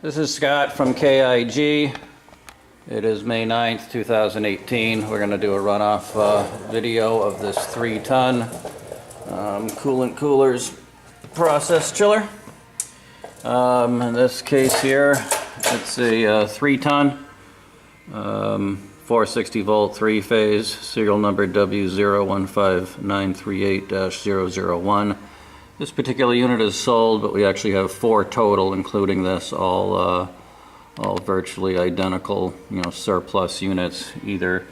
This is Scott from KIG. It is May 9th, 2018. We're going to do a runoff video of this 3-ton Koolant Koolers process chiller. In this case here, it's a 3-ton, 460 volt 3-phase, serial number W015938-001. This particular unit is sold, but we actually have 4 total, including this, all virtually identical, surplus units, either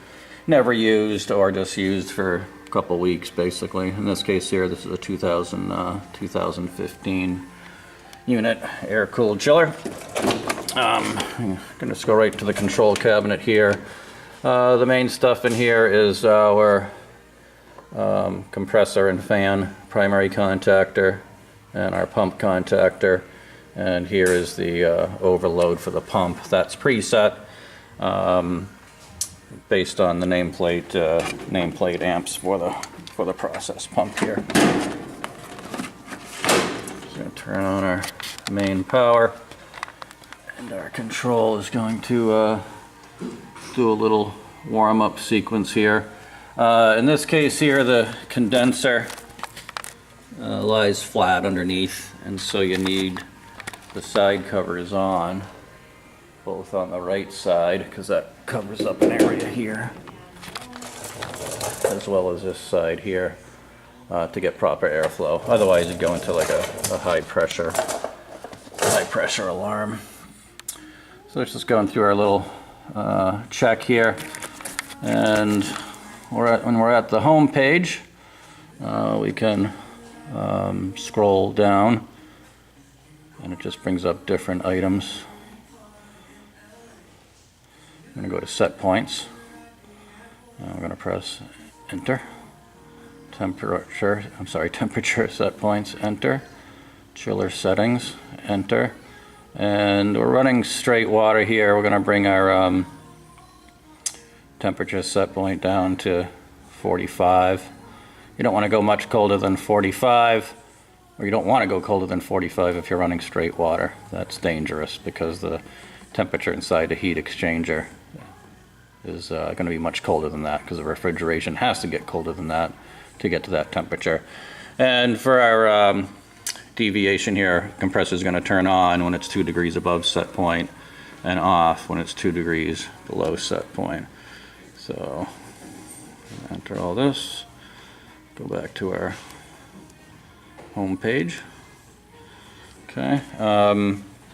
never used or just used for a couple weeks, basically. In this case here, this is a 2015 unit air-cooled chiller. I'm going to just go right to the control cabinet here. The main stuff in here is our compressor and fan primary contactor and our pump contactor, and here is the overload for the pump. That's preset based on the nameplate amps for the process pump here. Just going to turn on our main power, and our control is going to do a little warm-up sequence here. In this case here, the condenser lies flat underneath, and so you need the side covers on, both on the right side, because that covers up an area here, as well as this side here, to get proper airflow. Otherwise you'd go into like a high pressure alarm. So let's just go through our little check here, and when we're at the home page, we can scroll down, and it just brings up different items. I'm going to go to set points. We're going to press enter. Temperature set points, enter. Chiller settings, enter. And we're running straight water here. We're going to bring our temperature set point down to 45. You don't want to go much colder than 45, or you don't want to go colder than 45 if you're running straight water. That's dangerous because the temperature inside the heat exchanger is going to be much colder than that, because the refrigeration has to get colder than that to get to that temperature. And for our deviation here, compressor is going to turn on when it's 2 degrees above set point and off when it's 2 degrees below set point. So enter all this, go back to our home page. Okay,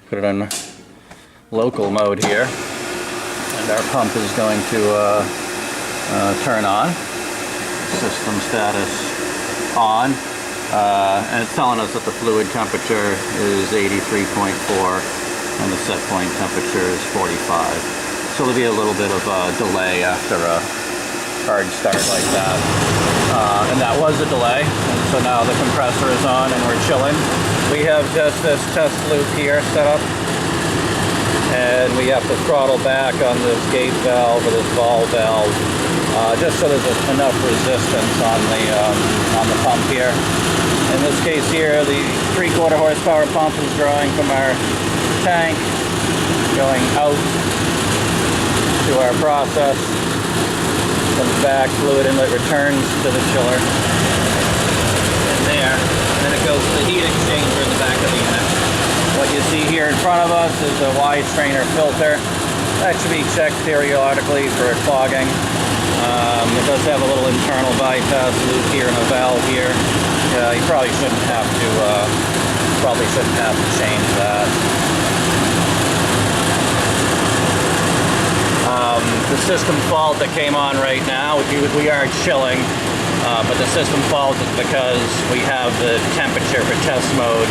put it on local mode here, and our pump is going to turn on. System status on, and it's telling us that the fluid temperature is 83.4 and the set point temperature is 45. So there'll be a little bit of a delay after a hard start like that. And that was a delay. And so now the compressor is on and we're chilling. We have just this test loop here set up, and we have to throttle back on this gate valve or this ball valve, just so there's enough resistance on the pump here. In this case here, the 3/4 horsepower pump is drawing from our tank, going out to our process, comes back, fluid inlet returns to the chiller, and there, and then it goes to the heat exchanger in the back of the unit. What you see here in front of us is a Y strainer filter. That should be checked periodically for clogging. It does have a little internal bypass loop here and a valve here. You probably shouldn't have to change that. The system fault that came on right now, we are chilling, but the system fault is because we have the temperature for test mode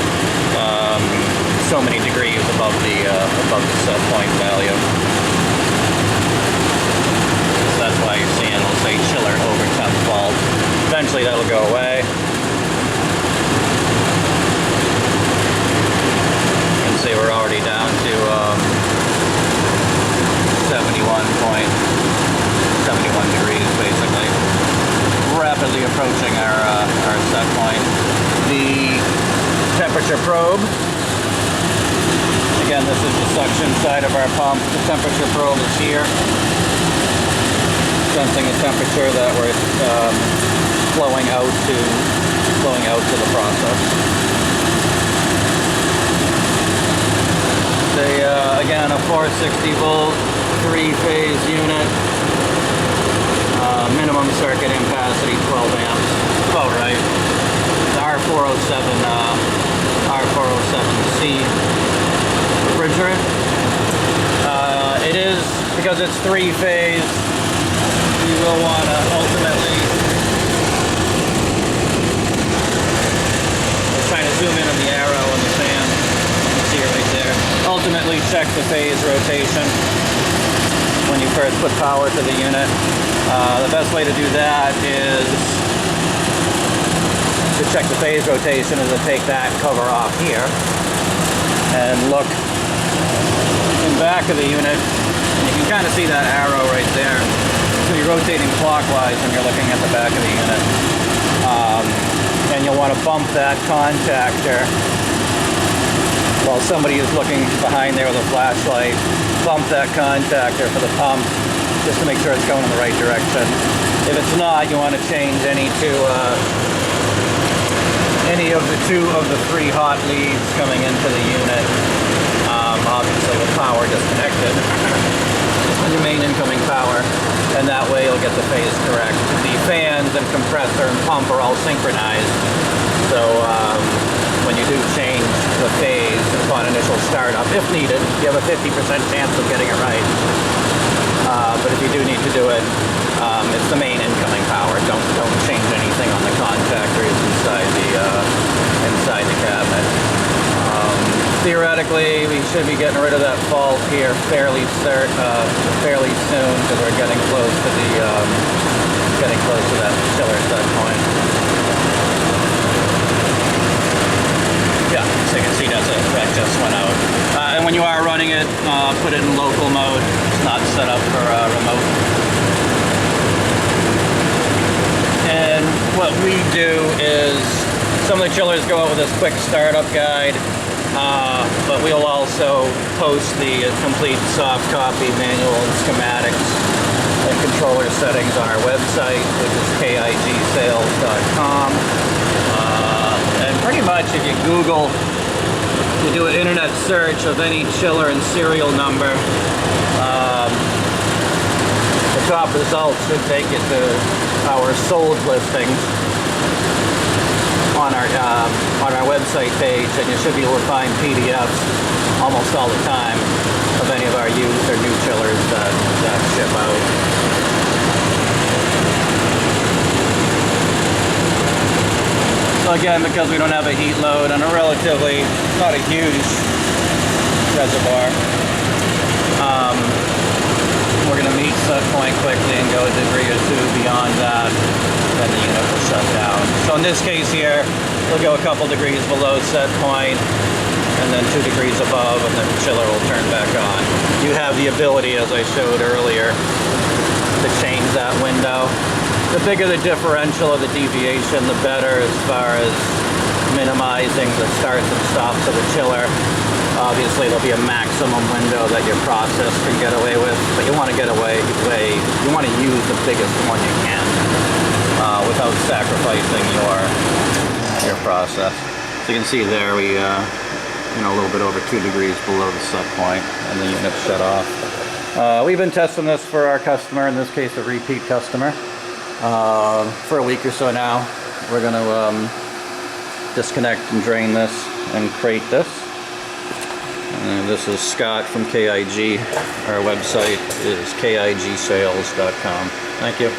so many degrees above the set point value. So that's why you're seeing, it'll say chiller over temp fault. Eventually that'll go away. You can see we're already down to 71 degrees basically. Rapidly approaching our set point. The temperature probe, again, And this is the suction side of our pump. The temperature probe is here, sensing the temperature that we're flowing out to the process. Again, a 460 volt, 3-phase unit. Minimum circuit ampacity 12 amps. About right. The R407C refrigerant. It is, because it's 3-phase, you will want to ultimately, we're trying to zoom in on the arrow and the fan. You can see it right there. Ultimately check the phase rotation when you first put power to the unit. The best way to do that is to check the phase rotation is to take that cover off here and look in back of the unit. And you can kind of see that arrow right there. So you're rotating clockwise and you're looking at the back of the unit. And you'll want to bump that contactor while somebody is looking behind there with a flashlight. Bump that contactor for the pump just to make sure it's going in the right direction. If it's not, you want to change any of the 2 of the 3 hot leads coming into the unit. Obviously with power disconnected on your main incoming power, and that way you'll get the phase correct. The fans and compressor and pump are all synchronized, so when you do change the phase upon initial startup, if needed, you have a 50% chance of getting it right. But if you do need to do it, it's the main incoming power. Don't change anything on the contactors inside the cabinet. Theoretically, we should be getting rid of that fault here fairly soon, because we're getting close to that chiller set point. Yeah, so you can see that just went out. And when you are running it, put it in local mode. It's not set up for remote. And what we do is, some of the chillers go out with this quick startup guide, but we'll also post the complete soft copy manual and schematics and controller settings on our website, which is KIGsales.com. And pretty much if you Google, you do an internet search of any chiller and serial number, the top results should take you to our sold listings on our website page, and you should be able to find PDFs almost all the time of any of our used or new chillers that ship out. So again, because we don't have a heat load and a relatively, not a huge reservoir, we're going to meet set point quickly and go a degree or 2 beyond that, then the unit will shut down. So in this case here, we'll go a couple degrees below set point, and then 2 degrees above, and then the chiller will turn back on. You have the ability, as I showed earlier, to change that window. The bigger the differential of the deviation, the better as far as minimizing the starts and stops of the chiller. Obviously, there'll be a maximum window that your process can get away with, but you want to get away, you want to use the biggest one you can without sacrificing your process. So you can see there we, a little bit over 2 degrees below the set point, and the unit's shut off. We've been testing this for our customer, in this case a repeat customer, for a week or so now. We're going to disconnect and drain this and crate this. And this is Scott from KIG. Our website is KIGsales.com. Thank you.